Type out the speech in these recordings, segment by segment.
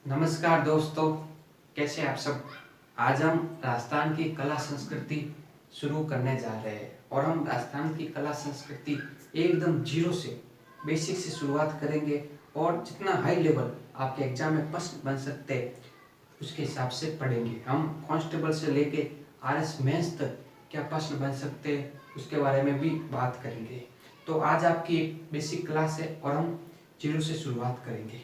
नमस्कार दोस्तों, कैसे हैं आप सब। आज हम राजस्थान की कला संस्कृति शुरू करने जा रहे हैं और हम राजस्थान की कला संस्कृति एकदम जीरो से बेसिक से शुरुआत करेंगे और जितना हाई लेवल आपके एग्जाम में प्रश्न बन सकते हैं उसके हिसाब से पढ़ेंगे। हम कांस्टेबल से लेके आरएस मेंस तक क्या प्रश्न बन सकते हैं उसके बारे में भी बात करेंगे। तो आज आपकी बेसिक क्लास है और हम जीरो से शुरुआत करेंगे।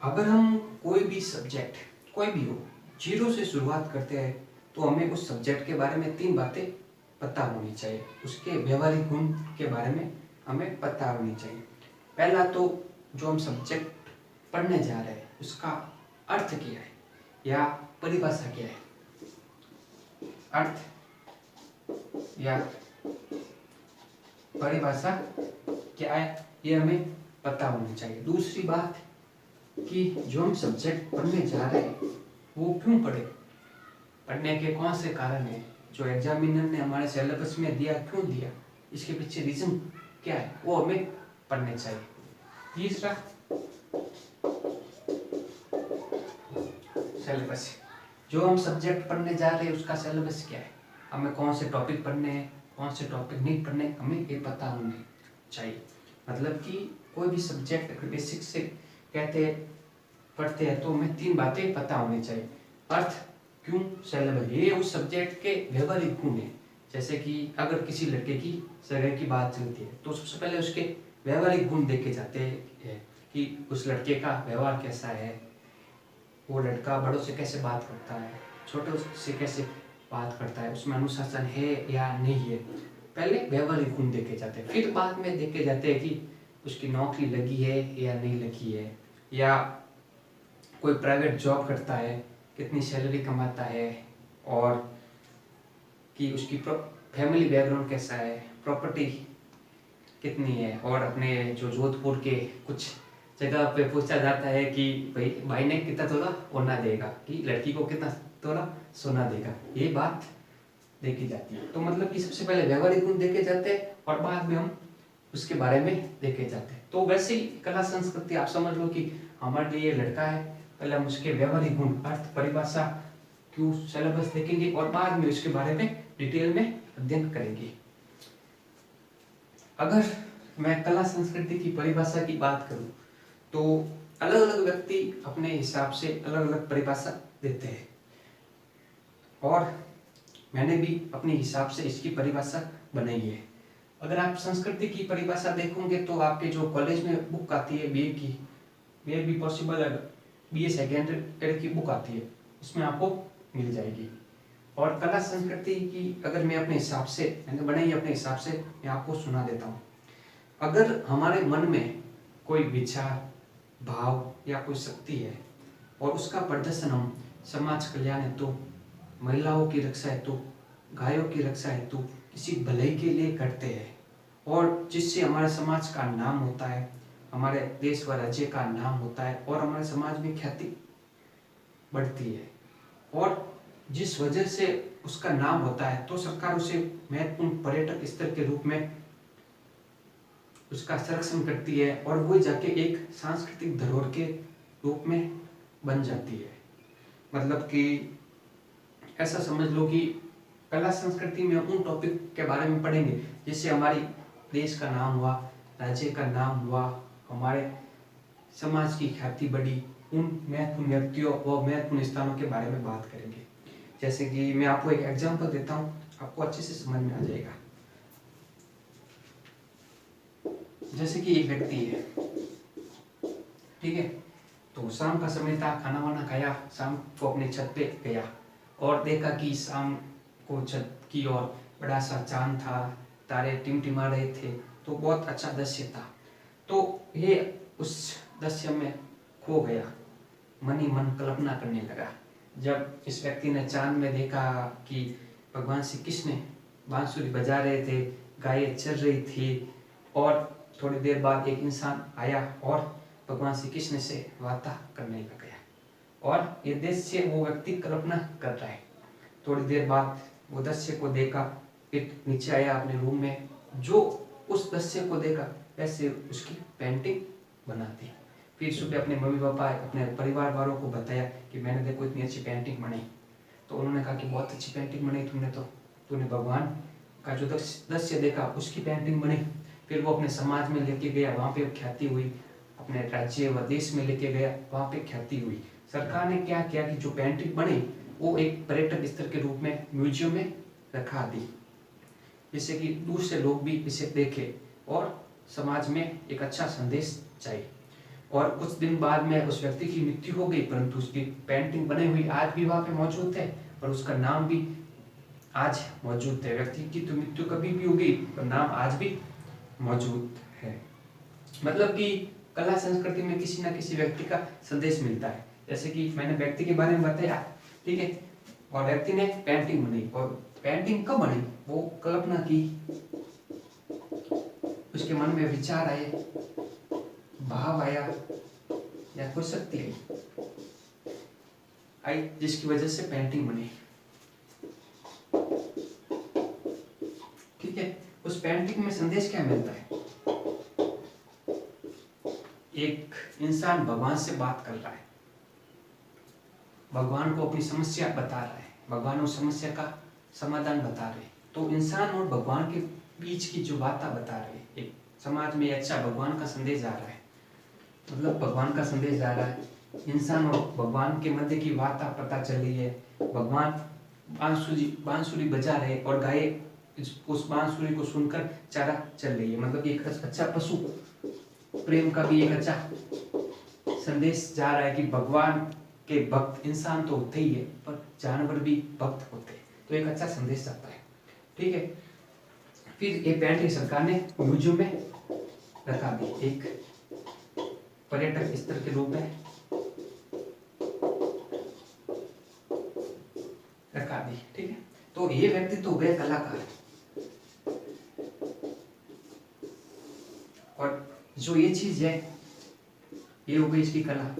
अगर हम कोई भी सब्जेक्ट कोई भी हो जीरो से शुरुआत करते हैं तो हमें उस सब्जेक्ट के बारे में 3 बातें पता होनी चाहिए। उसके व्यवहारिक गुण के बारे में हमें पता होनी चाहिए। पहला तो जो हम सब्जेक्ट पढ़ने जा रहे हैं उसका अर्थ क्या है या परिभाषा क्या है। अर्थ या परिभाषा क्या है ये हमें पता होनी चाहिए। दूसरी बात कि जो हम सब्जेक्ट पढ़ने जा रहे हैं वो क्यों पढ़े, पढ़ने के कौन से कारण है, जो एग्जामिनर ने हमारे सिलेबस में दिया क्यों दिया, इसके पीछे रीजन क्या है वो हमें पढ़ने चाहिए। तीसरा सिलेबस, जो हम सब्जेक्ट पढ़ने जा रहे हैं उसका सिलेबस क्या है, हमें कौन से टॉपिक पढ़ने हैं कौन से टॉपिक नहीं पढ़ने हमें ये पता होने चाहिए। मतलब कि कोई भी सब्जेक्ट अगर बेसिक से कहते पढ़ते हैं तो हमें 3 बातें पता होनी चाहिए। अर्थ, क्यों, सिलेबस, ये उस सब्जेक्ट के व्यवहारिक गुण है। जैसे कि अगर किसी लड़के की जगह की बात चलती है तो सबसे पहले उसके व्यवहारिक गुण देखे जाते हैं कि उस लड़के का व्यवहार कैसा है, वो लड़का बड़ों से कैसे बात करता है, छोटों से कैसे बात करता है, उसमें अनुशासन है या नहीं है। पहले व्यवहारिक गुण देखे जाते हैं, फिर बाद में देखे जाते हैं कि उसकी नौकरी लगी है या नहीं लगी है, या कोई प्राइवेट जॉब करता है, कितनी सैलरी कमाता है, और कि उसकी फैमिली बैकग्राउंड कैसा है, प्रॉपर्टी कितनी है। और अपने जो जोधपुर के कुछ जगह पे पूछा जाता है कि भाई ने कितना तोला सोना देगा, कि लड़की को कितना तोला सोना देगा, ये बात देखी जाती है। तो मतलब कि सबसे पहले व्यवहारिक गुण देखे जाते हैं और बाद में हम उसके बारे में देखे जाते हैं। तो वैसे ही कला संस्कृति आप समझ लो कि हमारे लिए लड़का है, पहले हम उसके व्यवहारिक गुण, अर्थ, परिभाषा, क्यों, सिलेबस देखेंगे और बाद में उसके बारे में डिटेल में अध्ययन करेंगे। अगर मैं कला संस्कृति की परिभाषा की बात करूं तो अलग अलग व्यक्ति अपने हिसाब से अलग अलग परिभाषा देते हैं और मैंने भी अपने हिसाब से इसकी परिभाषा बनाई है। अगर आप संस्कृति की परिभाषा देखोगे तो आपके जो कॉलेज में बुक आती है बीए की, बीए भी पॉसिबल है, बीए सेकेंड ईयर की बुक आती है उसमें आपको मिल जाएगी। और कला संस्कृति की अगर मैं अपने हिसाब से मैंने बनाई अपने हिसाब से मैं आपको सुना देता हूँ। अगर हमारे मन में कोई विचार, भाव या कोई शक्ति है और उसका प्रदर्शन हम समाज कल्याण हेतु, महिलाओं की रक्षा हेतु, गायों की रक्षा हेतु, किसी भलाई के लिए करते हैं और जिससे हमारे समाज का नाम होता है, हमारे देश व राज्य का नाम होता है और हमारे समाज में ख्याति बढ़ती है और जिस वजह से उसका नाम होता है तो सरकार उसे महत्वपूर्ण पर्यटक स्थल के रूप में उसका संरक्षण करती है और वो जाके एक सांस्कृतिक धरोहर के रूप में बन जाती है। मतलब कि ऐसा समझ लो कि कला संस्कृति में उन टॉपिक के बारे में पढ़ेंगे जिससे हमारी देश का नाम हुआ, राज्य का नाम हुआ, हमारे समाज की ख्याति बढ़ी, उन महत्वपूर्ण व्यक्तियों व महत्वपूर्ण स्थानों के बारे में बात करेंगे। जैसे कि मैं आपको एक एग्जांपल देता हूँ, आपको अच्छे से समझ में आ जाएगा। जैसे कि एक व्यक्ति है, ठीक है, तो शाम का समय था, खाना वाना खाया, शाम को अपने छत पे गया और देखा कि शाम को छत की ओर बड़ा सा चांद था, तारे टिमटिमा रहे थे, तो बहुत अच्छा दृश्य था। तो ये उस दृश्य में खो गया, मन ही मन कल्पना करने लगा। जब इस व्यक्ति ने चांद में देखा कि भगवान श्री कृष्ण बांसुरी बजा रहे थे, गायें चल रही थी और थोड़ी देर बाद एक इंसान आया और भगवान श्री कृष्ण से वार्ता करने लग गया और ये दृश्य वो व्यक्ति कल्पना कर रहा है। थोड़ी देर बाद वो दृश्य को देखा, फिर नीचे आया अपने रूम में, जो उस दृश्य को देखा वैसे उसकी पेंटिंग बना दी। फिर सुबह अपने मम्मी पापा, अपने परिवार वालों को बताया कि मैंने देखो इतनी अच्छी पेंटिंग बनाई। तो उन्होंने कहा कि बहुत अच्छी पेंटिंग बनाई तुमने, तो तूने भगवान का जो दृश्य देखा उसकी पेंटिंग बनी। फिर वो अपने समाज में लेके गया, वहाँ पे ख्याति हुई, अपने राज्य व देश में लेके गया, वहाँ पे ख्याति हुई। सरकार ने क्या किया कि जो पेंटिंग बनी वो एक पर्यटक स्थल के रूप में म्यूजियम में रखा दी, जिससे कि दूसरे लोग भी इसे देखें और समाज में एक अच्छा संदेश जाए। और कुछ दिन बाद में उस व्यक्ति की मृत्यु हो गई, परंतु उसकी पेंटिंग बनी हुई आज भी वहाँ पे मौजूद है और उसका नाम भी आज मौजूद है। व्यक्ति की तो मृत्यु कभी भी होगी पर नाम आज भी मौजूद है। मतलब कि कला संस्कृति में किसी न किसी व्यक्ति का संदेश मिलता है। जैसे कि मैंने व्यक्ति के बारे में बताया, ठीक है, और व्यक्ति ने पेंटिंग बनाई, और पेंटिंग कब बनी, वो कल्पना की, उसके मन में विचार आए, भाव आया या कोई शक्ति आई जिसकी वजह से पेंटिंग बनी। ठीक है, उस पेंटिंग में संदेश क्या मिलता है? एक इंसान भगवान से बात कर रहा है, भगवान को अपनी समस्या बता रहा है, भगवान उस समस्या का समाधान बता रहे। तो इंसान और भगवान के बीच की जो बातें बता रहे, एक समाज में अच्छा भगवान का संदेश जा रहा है, मतलब भगवान का संदेश जा रहा है। इंसान और भगवान के मध्य की वार्ता पता चल रही है। भगवान बांसुरी बजा रहे और गाय उस बांसुरी को सुनकर चारा चल रही है। मतलब एक अच्छा पशु प्रेम का भी एक अच्छा संदेश जा रहा है कि भगवान के भक्त इंसान तो होते ही है पर जानवर भी भक्त होते हैं, तो एक अच्छा संदेश जाता है। ठीक है, फिर ये पेंटिंग सरकार ने म्यूजियम में रखा दी, एक पर्यटक स्थल के रूप में रखा दी। ठीक है, तो ये व्यक्ति तो हो गए कलाकार, और जो ये चीज है ये हो गई इसकी कला,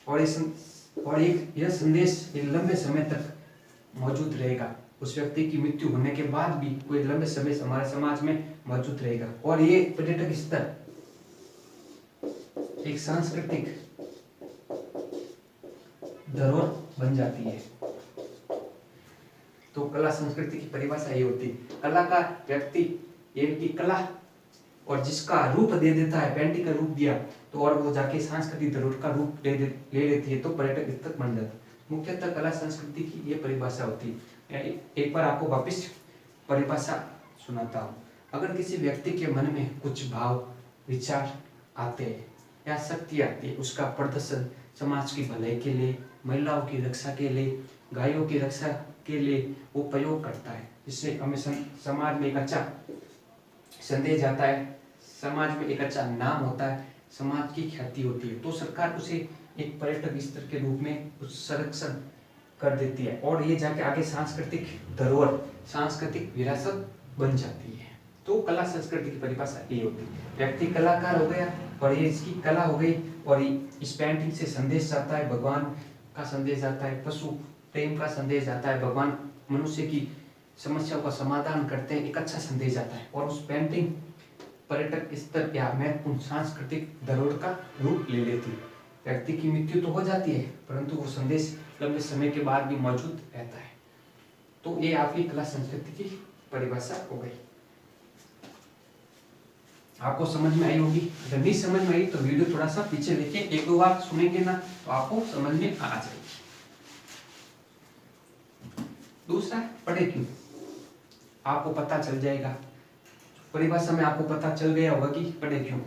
और एक यह संदेश एक लंबे समय तक मौजूद रहेगा। उस व्यक्ति की मृत्यु होने के बाद भी कोई लंबे समय हमारे समाज में मौजूद रहेगा। और ये पर्यटक स्थल एक सांस्कृतिक धरोहर बन जाती है। तो कला संस्कृति की परिभाषा ये होती है, कला का व्यक्ति ये की कला और जिसका रूप दे देता है, पेंटिंग का रूप दिया तो और वो जाके सांस्कृतिक धरोहर का रूप ले लेती है, तो पर्यटक स्थल बन जाता है। मुख्यतः कला संस्कृति की ये परिभाषा होती है। एक बार आपको वापस परिभाषा सुनाता हूँ। अगर किसी व्यक्ति के मन में कुछ भाव विचार आते हैं या शक्ति आती है, उसका प्रदर्शन समाज की भलाई के लिए, महिलाओं की रक्षा के लिए, गायों की रक्षा के लिए वो प्रयोग करता है, जिससे हमें समाज में एक अच्छा संदेश जाता है, समाज में एक अच्छा नाम होता है, समाज की ख्याति होती है। तो सरकार उसे एक पर्यटक स्थल के रूप में संरक्षण कर देती है और ये जाके आगे सांस्कृतिक धरोहर, सांस्कृतिक विरासत बन जाती है। तो कला संस्कृति की परिभाषा ये होती है। व्यक्ति कलाकार हो गया और ये इसकी कला हो गई, और इस पेंटिंग से संदेश जाता है, भगवान का संदेश जाता है, पशु प्रेम का संदेश जाता है, भगवान मनुष्य की समस्याओं का समाधान करते हैं, एक अच्छा संदेश जाता है। और उस पेंटिंग पर्यटक स्तर या महत्वपूर्ण सांस्कृतिक धरोहर का रूप ले लेती है। व्यक्ति की मृत्यु तो हो जाती है परंतु वो संदेश लंबे समय के बाद भी मौजूद रहता है। तो ये आपकी कला संस्कृति की परिभाषा हो गई। आपको समझ में आई होगी। अगर नहीं समझ में आई तो वीडियो थोड़ा सा पीछे लेके एक दो बार सुनेंगे ना तो आपको समझ में आ जाएगी। दूसरा, पढ़े क्यों, आपको पता चल जाएगा। परिभाषा में आपको पता चल गया होगा कि पढ़े क्यों।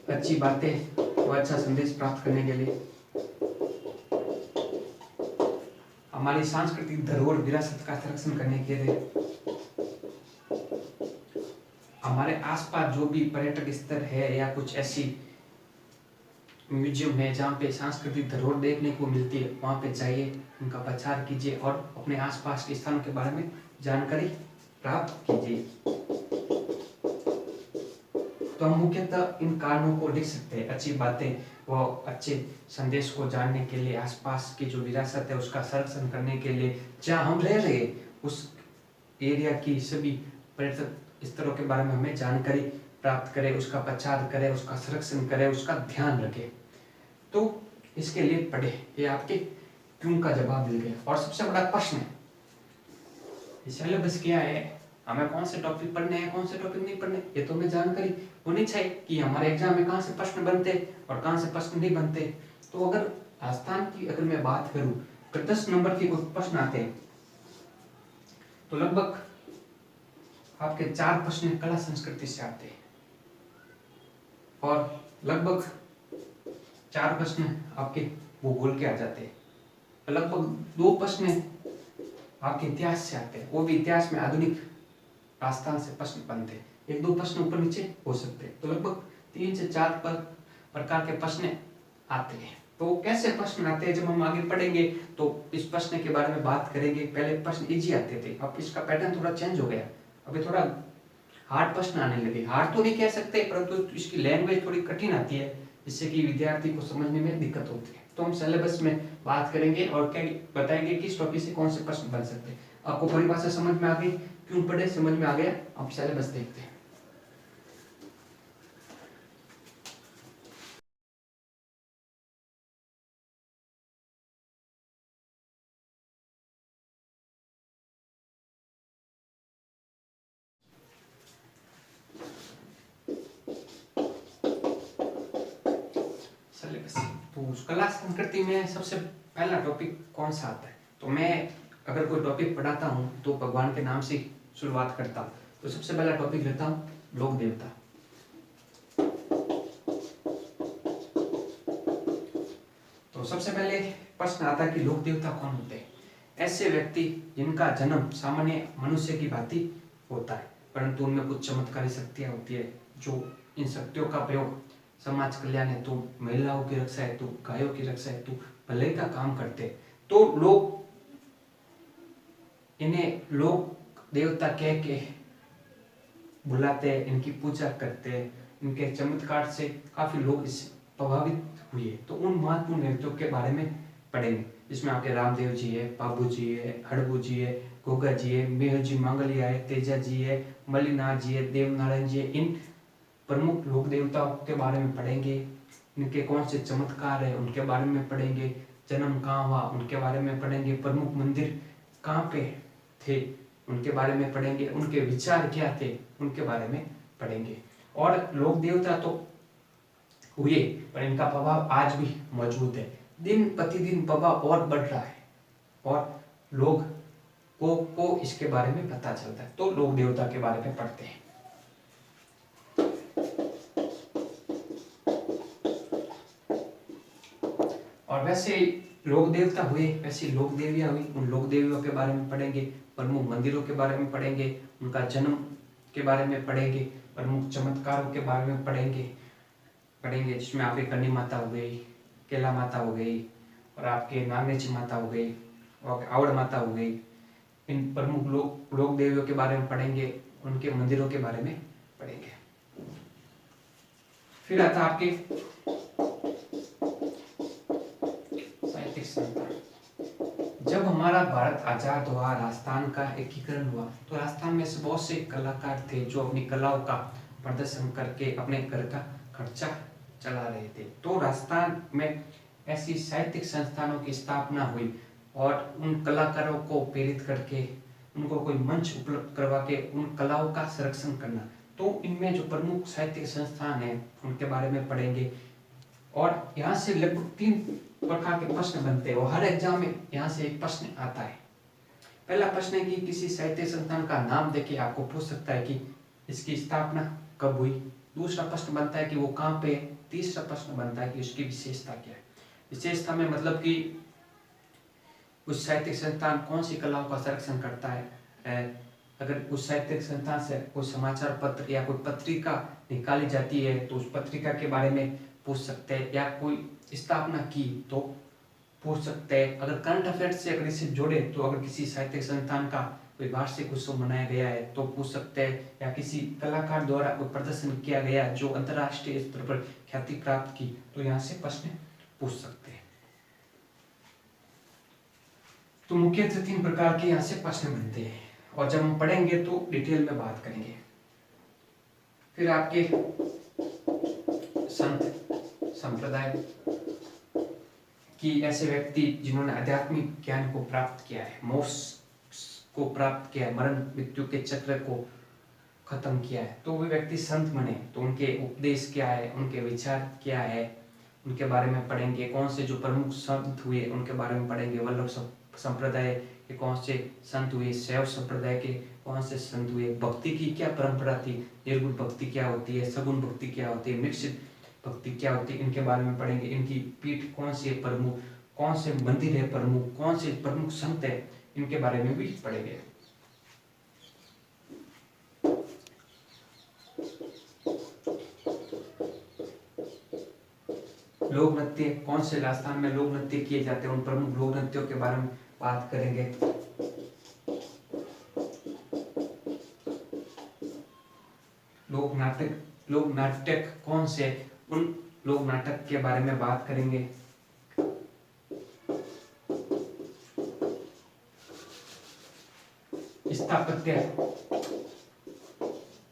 अच्छी बातें और अच्छा संदेश प्राप्त करने के लिए, हमारी सांस्कृतिक धरोहर विरासत का संरक्षण करने के लिए, हमारे आसपास जो भी पर्यटक स्थल है या कुछ ऐसी म्यूजियम है जहाँ पे सांस्कृतिक धरोहर देखने को मिलती है, वहाँ पे जाइए, उनका प्रचार कीजिए और अपने आसपास के स्थानों के बारे में जानकारी प्राप्त कीजिए। तो हम मुख्यतः इन कारणों को लिख सकते हैं। अच्छी बातें व अच्छे संदेश को जानने के लिए, आसपास की जो विरासत है उसका संरक्षण करने के लिए, जहाँ हम रह रहे उस एरिया की सभी पर्यटक स्थलों के बारे में हमें जानकारी प्राप्त करें, उसका प्रचार करें, उसका संरक्षण करें, उसका ध्यान रखें। तो इसके लिए पढ़े, ये आपके क्यों का जवाब मिल गया। और सबसे बड़ा प्रश्न है सिलेबस क्या है, हमें कौन से टॉपिक पढ़ने हैं, कौन से टॉपिक नहीं पढ़ने, ये तो हमें जानकारी होनी चाहिए कि हमारे एग्जाम में कहाँ से प्रश्न बनते और कहाँ से प्रश्न नहीं बनते। तो अगर राजस्थान की अगर मैं बात करूं तो 10 नंबर के कुछ प्रश्न आते हैं, तो लगभग आपके 4 प्रश्न कला संस्कृति से आते हैं और लगभग 4 प्रश्न आपके भूगोल के आ जाते हैं, लगभग 2 प्रश्न आपके इतिहास से आते हैं, वो भी इतिहास में आधुनिक राजस्थान से प्रश्न बनते हैं, 1-2 प्रश्न ऊपर नीचे हो सकते हैं। तो लगभग 3 से 4 प्रकार के प्रश्न आते हैं। तो कैसे प्रश्न आते हैं जब हम आगे पढ़ेंगे तो इस प्रश्न के बारे में बात करेंगे। पहले प्रश्न इजी आते थे, अब इसका पैटर्न थोड़ा चेंज हो गया, अभी थोड़ा हार्ड प्रश्न आने लगे। हार्ड तो नहीं कह सकते, परंतु इसकी लैंग्वेज थोड़ी कठिन आती है, जिससे कि विद्यार्थी को समझने में दिक्कत होती है। तो हम सिलेबस में बात करेंगे और क्या बताएंगे कि इस टॉपिक से कौन से प्रश्न बन सकते हैं। आपको परिभाषा समझ में आ गई, क्यों पढ़े समझ में आ गया, अब सिलेबस देखते हैं। सिलेबस तो उस कला संस्कृति में सबसे पहला टॉपिक कौन सा आता है, तो मैं अगर कोई टॉपिक पढ़ाता हूँ तो भगवान के नाम से शुरुआत करता हूँ। तो सबसे पहला टॉपिक लेता हूँ लोक देवता। तो सबसे पहले प्रश्न आता है कि लोक देवता कौन होते हैं। ऐसे व्यक्ति जिनका जन्म सामान्य मनुष्य की भांति होता है, परंतु उनमें कुछ चमत्कारी शक्तियां होती है, जो इन शक्तियों का प्रयोग समाज कल्याण हेतु, महिलाओं की रक्षा हेतु, गायों की रक्षा हेतु भलाई का काम करते हैं। तो लोग इन्हें लोक देवता कह के बुलाते हैं, इनकी पूजा करते हैं। इनके चमत्कार से काफी लोग इससे प्रभावित हुए। तो उन महत्वपूर्ण व्यक्तियों के बारे में पढ़ेंगे, जिसमें आपके रामदेव जी है, बाबू जी है, हड़बू जी है, गोगा जी है, मेहर जी मांगलिया है, तेजा जी है, मल्लीनाथ जी है, देवनारायण जी है। इन प्रमुख लोक देवताओं के बारे में पढ़ेंगे, इनके कौन से चमत्कार है उनके बारे में पढ़ेंगे, जन्म कहाँ हुआ उनके बारे में पढ़ेंगे, प्रमुख मंदिर कहाँ पे थे उनके बारे में पढ़ेंगे, उनके विचार क्या थे उनके बारे में पढ़ेंगे। और लोक देवता तो हुए, पर इनका प्रभाव आज भी मौजूद है, दिन प्रतिदिन प्रभाव और बढ़ रहा है और लोग को इसके बारे में पता चलता है। तो लोक देवता के बारे में पढ़ते हैं। और वैसे लोक देवता हुए वैसे लोक देवियां हुई, उन लोक देवियों के बारे में पढ़ेंगे, प्रमुख मंदिरों के बारे में पढ़ेंगे, उनका जन्म के बारे में पढ़ेंगे, प्रमुख चमत्कारों के बारे में पढ़ेंगे जिसमें आपकी कन्नी माता हो गई, केला माता हो गई, और आपके नागेची माता हो गई, और आवड़ माता हो गई। इन प्रमुख लोक देवियों के बारे में पढ़ेंगे, उनके मंदिरों के बारे में पढ़ेंगे। फिर आता आपके साहित्यिक संस्थान। जब हमारा भारत आजाद हुआ, राजस्थान का एकीकरण हुआ, तो राजस्थान में बहुत से कलाकार थे जो अपनी कलाओं का प्रदर्शन करके अपने घर का खर्चा चला रहे थे। तो राजस्थान में ऐसी साहित्यिक संस्थानों की स्थापना हुई और उन कलाकारों को प्रेरित करके उनको कोई मंच उपलब्ध करवा के उन कलाओं का संरक्षण करना। तो इनमें जो प्रमुख साहित्यिक संस्थान है उनके बारे में पढ़ेंगे। और यहाँ से लगभग 3 प्रकार के प्रश्न बनते हैं और हर एग्जाम में यहाँ से एक प्रश्न आता है। पहला प्रश्न है कि किसी साहित्य संस्थान का नाम देके आपको पूछ सकता है कि इसकी स्थापना कब हुई। दूसरा प्रश्न बनता है कि वो कहाँ पे है। तीसरा प्रश्न बनता है कि उसकी विशेषता क्या है। विशेषता में मतलब कि उस साहित्यिक संस्थान कौन सी कलाओं का संरक्षण करता है। अगर उस साहित्यिक संस्थान से कोई समाचार पत्र या कोई पत्रिका निकाली जाती है तो उस पत्रिका के बारे में पूछ सकते हैं, या कोई स्थापना की तो पूछ सकते हैं। अगर करंट अफेयर्स से अगर इसे जोड़े तो अगर किसी साहित्यिक संस्थान का कोई वार्षिक उत्सव मनाया गया है तो पूछ सकते हैं, या किसी कलाकार द्वारा कोई प्रदर्शन किया गया जो अंतर्राष्ट्रीय स्तर पर ख्याति प्राप्त की, तो यहाँ से प्रश्न पूछ सकते हैं। तो मुख्यतः 3 प्रकार के यहाँ से प्रश्न बनते हैं, और जब हम पढ़ेंगे तो डिटेल में बात करेंगे। फिर आपके संत संप्रदाय कि ऐसे व्यक्ति जिन्होंने आध्यात्मिक ज्ञान को प्राप्त किया है, मोक्ष को प्राप्त किया है, मरण मृत्यु के चक्र को खत्म किया है, तो वे व्यक्ति संत बने। तो उनके उपदेश क्या है, उनके विचार क्या है, उनके बारे में पढ़ेंगे। कौन से जो प्रमुख संत हुए उनके बारे में पढ़ेंगे। वल्लभ संप्रदाय के कौन से संत हुए, शैव संप्रदाय के कौन से संत हुए, भक्ति की क्या परंपरा थी, निर्गुण भक्ति क्या होती है, सगुण भक्ति क्या होती है, मिश्रित भक्ति क्या होती है, इनके बारे में पढ़ेंगे। इनकी पीठ कौन सी है प्रमुख, कौन से मंदिर है प्रमुख, कौन से प्रमुख संत है, इनके बारे में भी पढ़ेंगे। लोक नृत्य, कौन से राजस्थान में लोक नृत्य किए जाते हैं, उन प्रमुख लोक नृत्यों के बारे में बात करेंगे। लोक नाटक कौन से, उन लोक नाटक के बारे में बात करेंगे। स्थापत्य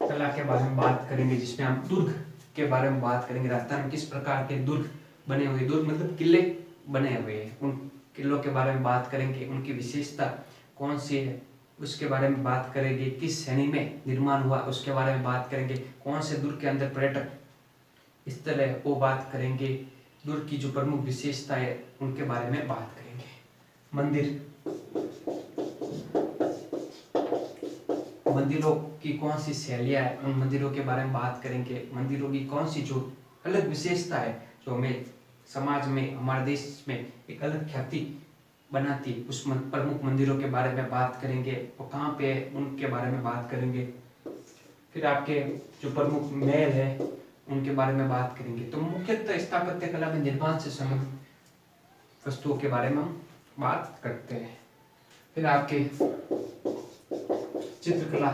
कला के बारे में बात करेंगे, जिसमें हम दुर्ग के बारे में बात करेंगे। राजस्थान में किस प्रकार के दुर्ग बने हुए, दुर्ग मतलब किले बने हुए हैं, उन किलों के बारे में बात करेंगे। उनकी विशेषता कौन सी है उसके बारे में बात करेंगे। किस श्रेणी में निर्माण हुआ उसके बारे में बात करेंगे। कौन से दुर्ग के अंदर पर्यटक स्थल है वो बात करेंगे। दुर्ग की जो प्रमुख विशेषता है उनके बारे में बात करेंगे। मंदिरों की कौन सी शैलियाँ है, उन मंदिरों के बारे में बात करेंगे। मंदिरों की कौन सी जो अलग विशेषता है जो हमें समाज में, हमारे देश में एक अलग ख्याति बनाती, उस प्रमुख मंदिरों के बारे में बात करेंगे। वो कहाँ पे है उनके बारे में बात करेंगे। फिर आपके जो प्रमुख महल है उनके बारे में बात करेंगे। तो मुख्यतः स्थापत्य कला में निर्माण से संबंधित वस्तुओं के बारे में हम बात करते हैं। फिर आपके चित्रकला,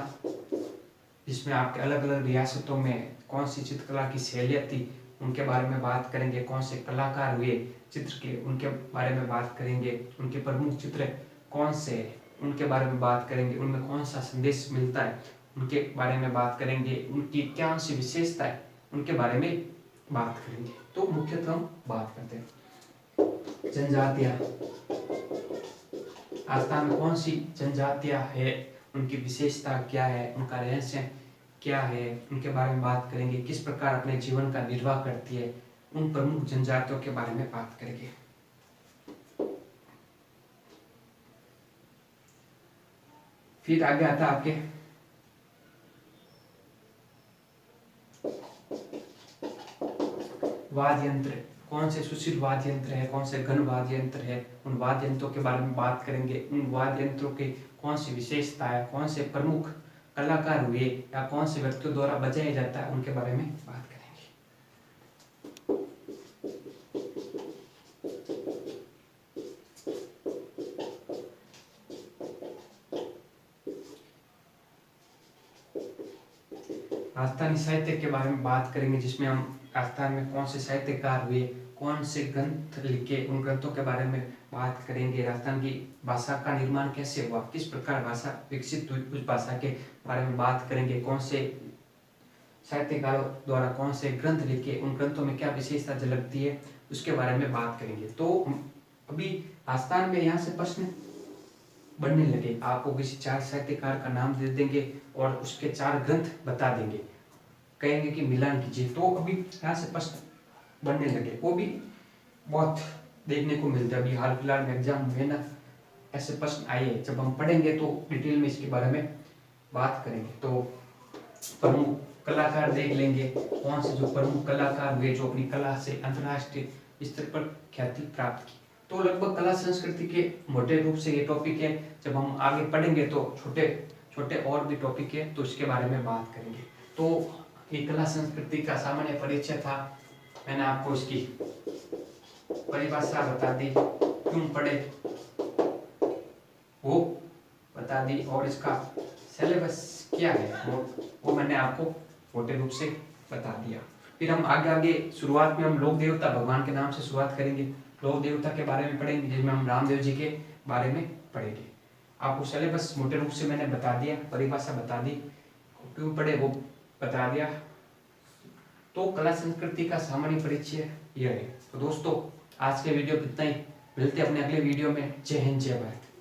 जिसमें आपके अलग अलग रियासतों में कौन सी चित्रकला की शैलियाँ थी उनके बारे में बात करेंगे। कौन से कलाकार हुए चित्र के उनके बारे में बात करेंगे। उनके प्रमुख चित्र कौन से उनके बारे में बात करेंगे। उनमें कौन सा संदेश मिलता है उनके बारे में बात करेंगे। उनकी क्या सी विशेषता है उनके बारे में बात करेंगे। तो मुख्यतः हम बात करते हैं जनजातियाँ। राजस्थान में कौन सी जनजातियाँ है, उनकी विशेषता क्या है, उनका रहस्य क्या है, उनके बारे में बात करेंगे। किस प्रकार अपने जीवन का निर्वाह करती है, उन प्रमुख जनजातियों के बारे में बात करेंगे। फिर आगे आता है आपके वाद्य यंत्र। कौन से सुशील वाद्य यंत्र है, कौन से घन वाद्य यंत्र है, उन वाद्य यंत्रों के बारे में बात करेंगे। उन वाद्य यंत्रों की कौन सी विशेषता है, कौन से प्रमुख कलाकार हुए या कौन से व्यक्तियों द्वारा बजाया जाता है, उनके बारे में बात करेंगे। राजस्थानी साहित्य के बारे में बात करेंगे, जिसमें हम राजस्थान में कौन से साहित्यकार हुए, कौन से ग्रंथ लिखे, उन ग्रंथों के बारे में बात करेंगे। राजस्थान की भाषा का निर्माण कैसे हुआ, किस प्रकार भाषा विकसित हुई, उस भाषा के बारे में बात करेंगे। कौन से साहित्यकारों द्वारा कौन से ग्रंथ लिखे, उन ग्रंथों में क्या विशेषता झलकती है, उसके बारे में बात करेंगे। तो अभी राजस्थान में यहाँ से प्रश्न बनने लगे। आपको किसी 4 साहित्यकार का नाम दे देंगे और उसके 4 ग्रंथ बता देंगे, कहेंगे कि मिलान कीजिए। तो अभी यहाँ से प्रश्न बनने लगे, वो भी बहुत देखने को मिलता है। अभी हाल फिलहाल में एग्जाम में ना ऐसे प्रश्न आए हैं। जब हम पढ़ेंगे तो डिटेल में इसके बारे में बात करेंगे। तो प्रमुख कलाकार देख लेंगे, कौन से जो प्रमुख कलाकार हुए जो अपनी कला से अंतर्राष्ट्रीय स्तर पर ख्याति प्राप्त की। तो लगभग कला संस्कृति के मोटे रूप से ये टॉपिक है। जब हम आगे पढ़ेंगे तो छोटे छोटे और भी टॉपिक है, तो इसके बारे में बात करेंगे। तो ये कला संस्कृति का सामान्य परिचय था। मैंने आपको इसकी परिभाषा बता दी, क्यों पढ़े वो बता दी और इसका सिलेबस क्या है वो मैंने आपको मोटे रूप से बता दिया। फिर हम आगे शुरुआत में हम लोक देवता भगवान के नाम से शुरुआत करेंगे, लोक देवता के बारे में पढ़ेंगे, जिसमें हम रामदेव जी के बारे में पढ़ेंगे। आपको सिलेबस मोटे रूप से मैंने बता दिया, परिभाषा बता दी, क्यों पढ़े वो बता दिया। तो कला संस्कृति का सामान्य परिचय यह है। तो दोस्तों आज के वीडियो इतना ही, मिलते हैं अपने अगले वीडियो में। जय हिंद जय भारत।